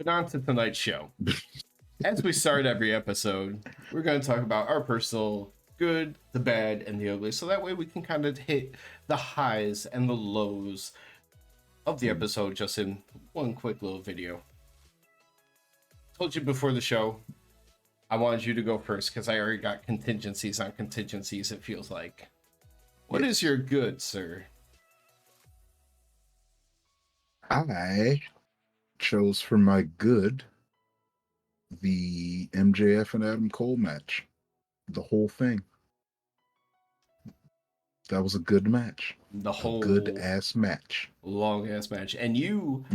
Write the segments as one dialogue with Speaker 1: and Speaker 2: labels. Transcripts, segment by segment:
Speaker 1: But on to tonight's show. As we start every episode, we're going to talk about our personal good, the bad, and the ugly. So that way we can kind of hit the highs and the lows of the episode just in one quick little video. Told you before the show, I wanted you to go first because I already got contingencies on contingencies, it feels like. What is your good, sir?
Speaker 2: I chose for my good the MJF and Adam Cole match. The whole thing. That was a good match.
Speaker 1: The whole
Speaker 2: good ass match.
Speaker 1: Long ass match. And you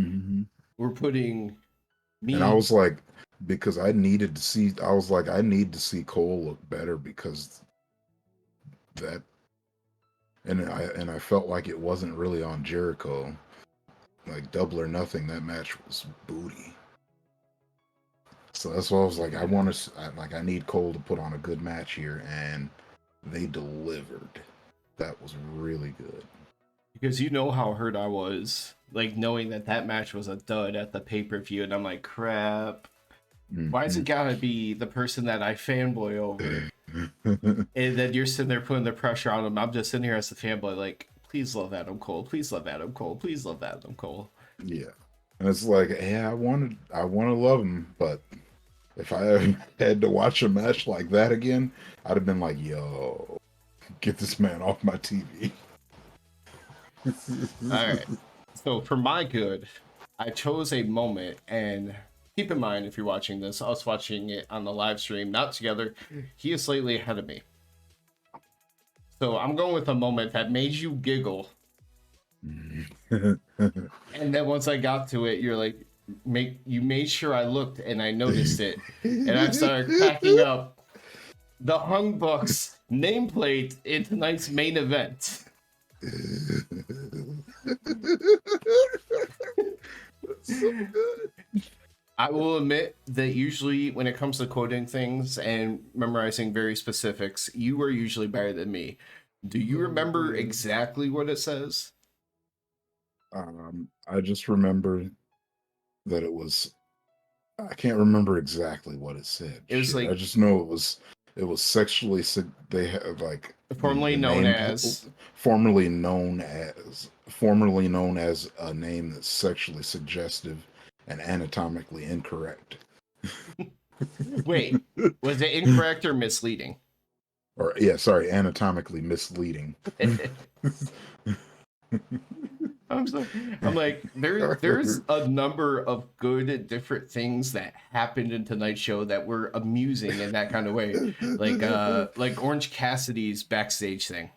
Speaker 1: were putting me.
Speaker 2: And I was like, because I needed to see, I need to see Cole look better because that, and I felt like it wasn't really on Jericho. Like Double or Nothing, that match was booty. So that's why I was like, I need Cole to put on a good match here, and they delivered. That was really good.
Speaker 1: Because you know how hurt I was, like knowing that match was a dud at the pay-per-view, and I'm like, crap. Why has it gotta be the person that I fanboy over? And then you're sitting there putting the pressure on him. I'm just sitting here as a fanboy, like, please love Adam Cole. Please love Adam Cole. Please love Adam Cole.
Speaker 2: Yeah. And it's like, yeah, I want to love him, but if I had to watch a match like that again, I'd have been like, yo, get this man off my TV.
Speaker 1: All right. So for my good, I chose a moment, and keep in mind, if you're watching this, I was watching it on the live stream, not together. He is slightly ahead of me. So I'm going with a moment that made you giggle. And then once I got to it, you're like, you made sure I looked and I noticed it. And I started cracking up. The Hung Bucks nameplate in tonight's main event.
Speaker 2: That's so good.
Speaker 1: I will admit that usually when it comes to quoting things and memorizing very specifics, you are usually better than me. Do you remember exactly what it says?
Speaker 2: I just remember that it was. I can't remember exactly what it said.
Speaker 1: It was like,
Speaker 2: I just know it was sexually. They have like
Speaker 1: formerly known as
Speaker 2: a name that's sexually suggestive and anatomically incorrect.
Speaker 1: Wait, was it incorrect or misleading?
Speaker 2: Or yeah, sorry, anatomically misleading.
Speaker 1: I'm like, there's a number of good different things that happened in tonight's show that were amusing in that kind of way. Like Orange Cassidy's backstage thing.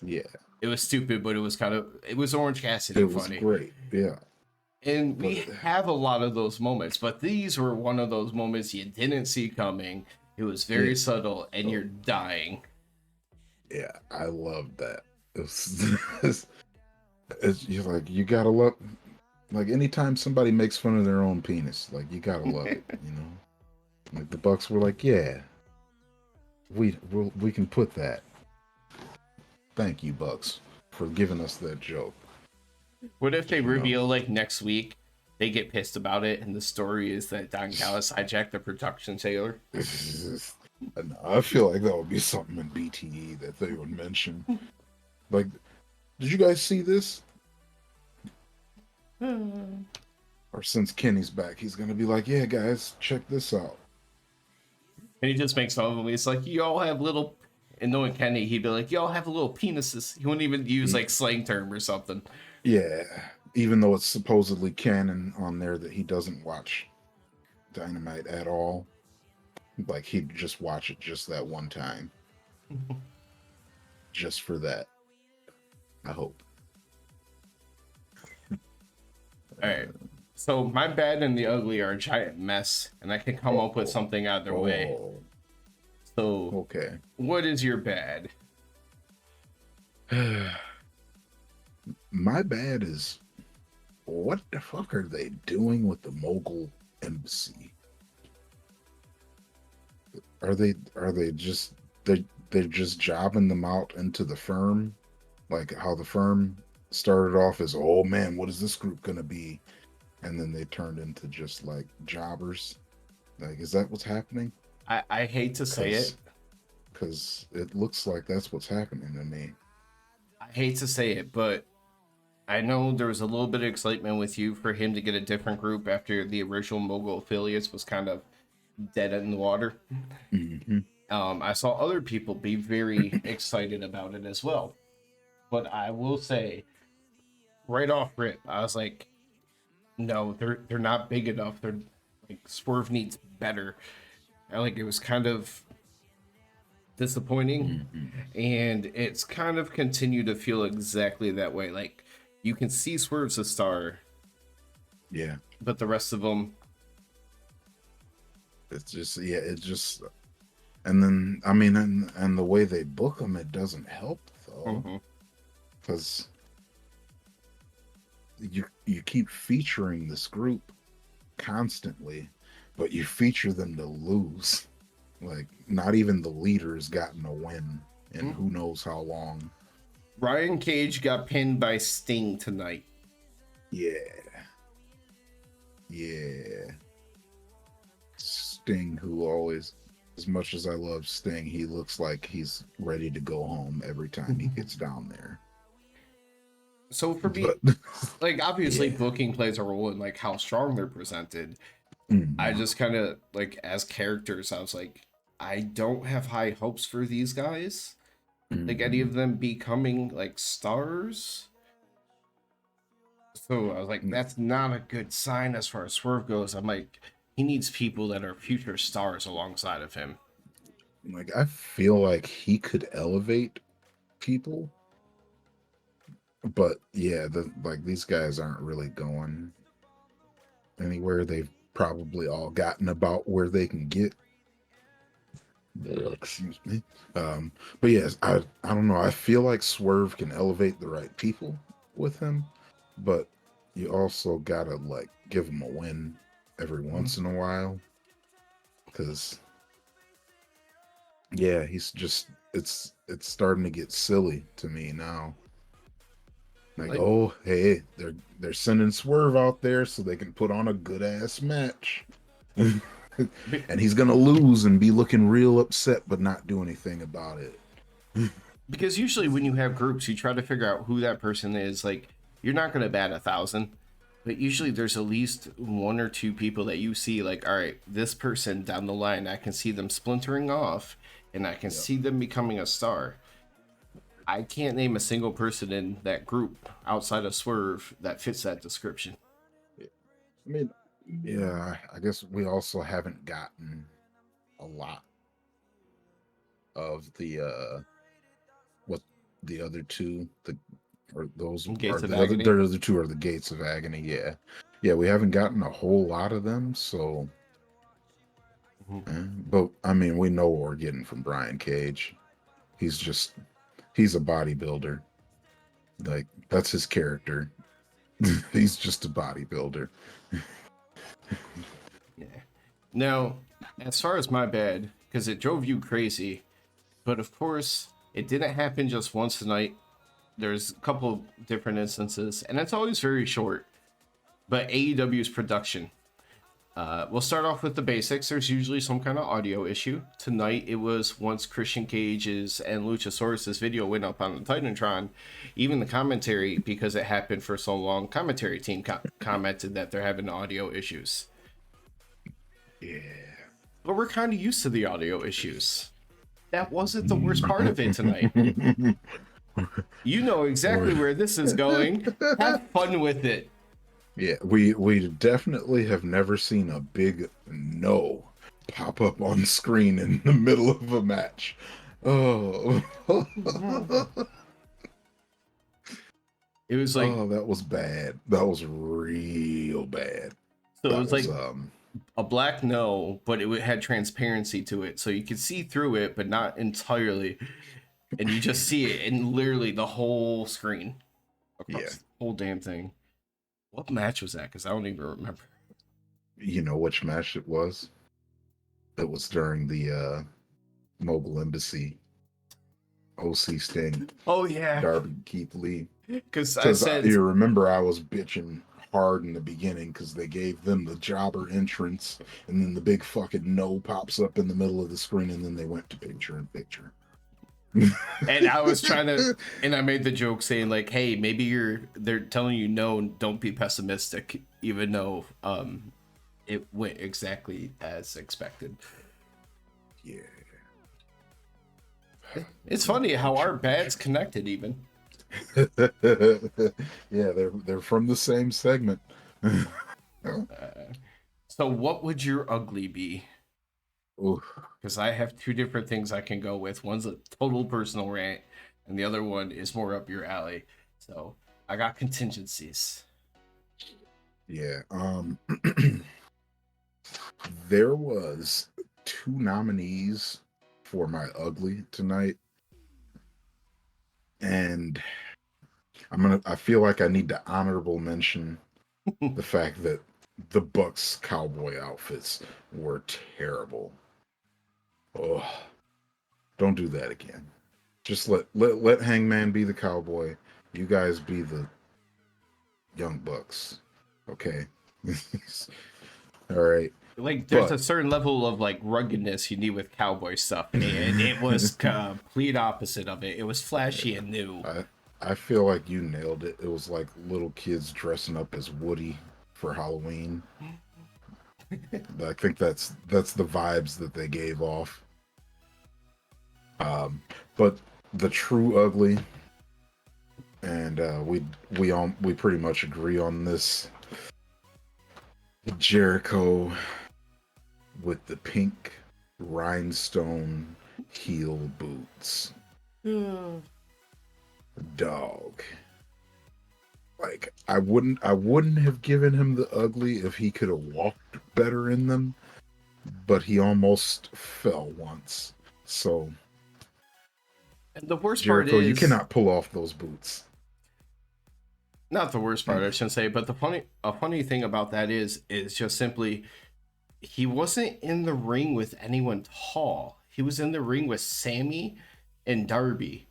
Speaker 2: Yeah.
Speaker 1: It was stupid, but it was Orange Cassidy funny.
Speaker 2: It was great, yeah.
Speaker 1: And we have a lot of those moments, but these were one of those moments you didn't see coming. It was very subtle, and you're dying.
Speaker 2: Yeah, I love that. You're like, you gotta love, like anytime somebody makes fun of their own penis, like you gotta love it, you know. Like the Bucks were like, yeah, we can put that. Thank you, Bucks, for giving us that joke.
Speaker 1: What if they reveal like next week they get pissed about it and the story is that Don Callis hijacked the production trailer?
Speaker 2: I feel like that would be something in BTE that they would mention. Like, did you guys see this? Or since Kenny's back, he's gonna be like, yeah, guys, check this out.
Speaker 1: And he just makes fun of him. He's like, you all have little, and knowing Kenny, he'd be like, you all have little penises. He wouldn't even use like slang term or something.
Speaker 2: Yeah, even though it's supposedly canon on there that he doesn't watch Dynamite at all. Like, he'd just watch it just that one time. Just for that. I hope.
Speaker 1: Alright. So, my bad and the ugly are a giant mess, and I can come up with something either way. So,
Speaker 2: okay.
Speaker 1: What is your bad?
Speaker 2: My bad is, what the fuck are they doing with the Mogul Embassy? Are they just they're just jobbing them out into the firm, like how the firm started off as, oh man, what is this group gonna be? and then they turned into just like jobbers. Like, is that what's happening?
Speaker 1: I hate to say it.
Speaker 2: Because it looks like that's what's happening to me.
Speaker 1: I hate to say it, but I know there was a little bit of excitement with you for him to get a different group after the original Mogul Affiliates was kind of dead in the water.
Speaker 2: Mm-hmm.
Speaker 1: I saw other people be very excited about it as well. But I will say, right off rip, I was like, no, they're not big enough. They're like Swerve needs better. It was kind of disappointing,
Speaker 2: Mm-hmm.
Speaker 1: and it's kind of continued to feel exactly that way. Like you can see Swerve's a star,
Speaker 2: Yeah.
Speaker 1: but the rest of them,
Speaker 2: It's just, yeah, it just, and then, I mean, and the way they book them, it doesn't help though.
Speaker 1: mhm.
Speaker 2: Because you keep featuring this group constantly, but you feature them to lose. Like, not even the leader's gotten a win in who knows how long.
Speaker 1: Ryan Cage got pinned by Sting tonight.
Speaker 2: Yeah. Yeah. Sting, who always, as much as I love Sting, he looks like he's ready to go home every time he gets down there.
Speaker 1: So for me,
Speaker 2: But
Speaker 1: like obviously
Speaker 2: yeah.
Speaker 1: booking plays a role in like how strong they're presented. I
Speaker 2: Mm-hmm.
Speaker 1: just kind of like as characters, I was like, I don't have high hopes for these guys. Like any
Speaker 2: Mm-hmm.
Speaker 1: of them becoming like stars. So I was like, that's not a good sign as far as Swerve goes. I'm like, he needs people that are future stars alongside of him.
Speaker 2: Like, I feel like he could elevate people, but yeah, these guys aren't really going anywhere. They've probably all gotten about where they can get. Excuse me. But yes, I don't know. I feel like Swerve can elevate the right people with him, but you also gotta like give him a win every once in a while, because yeah, he's just it's starting to get silly to me now. Like,
Speaker 1: Like,
Speaker 2: oh hey, they're sending Swerve out there so they can put on a good ass match. And he's gonna lose and be looking real upset but not do anything about it.
Speaker 1: because usually when you have groups, you try to figure out who that person is. Like, you're not going to bat 1,000, but usually there's at least one or two people that you see, like, all right, this person down the line, I can see them splintering off and I can
Speaker 2: Yep.
Speaker 1: see them becoming a star. I can't name a single person in that group outside of Swerve that fits that description.
Speaker 2: I mean, yeah, I guess we also haven't gotten a lot of the what the other two, the or those are
Speaker 1: Gates of
Speaker 2: the
Speaker 1: Agony.
Speaker 2: other two are the Gates of Agony. Yeah, yeah, we haven't gotten a whole lot of them. So, but I mean, we know what we're getting from Brian Cage. He's just he's a bodybuilder. Like, that's his character. He's just a bodybuilder.
Speaker 1: Yeah. Now, as far as my bad, because it drove you crazy, but of course, it didn't happen just once tonight. There's a couple different instances, and it's always very short. But AEW's production. We'll start off with the basics. There's usually some kind of audio issue. Tonight, it was once Christian Cage's and Luchasaurus's video went up on the Titantron, even the commentary, because it happened for so long, commentary team commented that they're having audio issues.
Speaker 2: Yeah.
Speaker 1: But we're kind of used to the audio issues. That wasn't the worst part of it tonight. You know exactly where this is going. Have fun with it.
Speaker 2: Yeah, we definitely have never seen a big no pop up on screen in the middle of a match. Oh,
Speaker 1: It was like,
Speaker 2: oh, that was bad. That was real bad.
Speaker 1: so it
Speaker 2: That
Speaker 1: was
Speaker 2: was
Speaker 1: like a black no, but it had transparency to it, so you could see through it, but not entirely. And you just see it in literally the whole screen
Speaker 2: yeah.
Speaker 1: across the whole damn thing. What match was that? Because I don't even remember.
Speaker 2: You know which match it was? It was during the Mobile Embassy OC Sting
Speaker 1: Oh yeah,
Speaker 2: Darby Keith Lee.
Speaker 1: because I
Speaker 2: Because
Speaker 1: said,
Speaker 2: you remember I was bitching hard in the beginning because they gave them the jobber entrance, and then the big fucking no pops up in the middle of the screen, and then they went to picture in picture.
Speaker 1: And I was trying to, and I made the joke saying like, "Hey, maybe they're telling you no, don't be pessimistic," even though it went exactly as expected.
Speaker 2: Yeah.
Speaker 1: It's funny how our bads connected even.
Speaker 2: Yeah, they're from the same segment.
Speaker 1: So what would your ugly be?
Speaker 2: Oof.
Speaker 1: Because I have two different things I can go with. One's a total personal rant, and the other one is more up your alley. So I got contingencies.
Speaker 2: Yeah. There was two nominees for my ugly tonight, and I feel like I need to honorable mention the fact that the Bucks cowboy outfits were terrible. Oh, don't do that again. Just let Hangman be the cowboy. You guys be the Young Bucks. Okay. All right.
Speaker 1: Like there's
Speaker 2: But
Speaker 1: a certain level of like ruggedness you need with cowboy stuff, and it was complete opposite of it. It was flashy and new.
Speaker 2: I feel like you nailed it. It was like little kids dressing up as Woody for Halloween. I think that's the vibes that they gave off. But the true ugly, and we pretty much agree on this. Jericho with the pink rhinestone heel boots. Dog. Like I wouldn't have given him the ugly if he could have walked better in them, but he almost fell once. So
Speaker 1: And the worst part
Speaker 2: Jericho, you
Speaker 1: is
Speaker 2: cannot pull off those boots.
Speaker 1: not the worst part, I shouldn't say, but a funny thing about that is just simply he wasn't in the ring with anyone tall. He was in the ring with Sammy and Darby.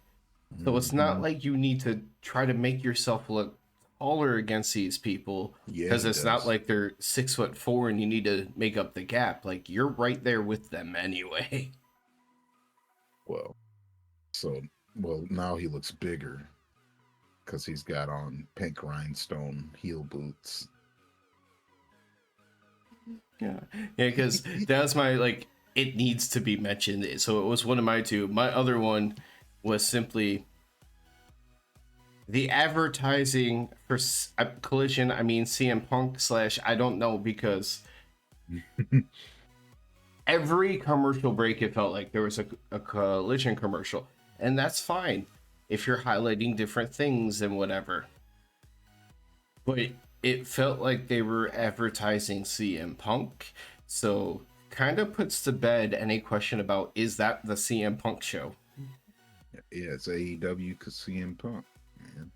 Speaker 1: So it's not like you need to try to make yourself look taller against these people because it's not like they're 6'4" and you need to make up the gap. Like you're right there with them anyway.
Speaker 2: Well, now he looks bigger because he's got on pink rhinestone heel boots.
Speaker 1: Yeah, because that's my like. It needs to be mentioned. So it was one of my two. My other one was simply the advertising for Collision. I mean CM Punk / I don't know, because every commercial break it felt like there was a Collision commercial, and that's fine if you're highlighting different things and whatever. But it felt like they were advertising CM Punk, so kind of puts to bed any question about is that the CM Punk show.
Speaker 2: Yeah, it's AEW because CM Punk, man.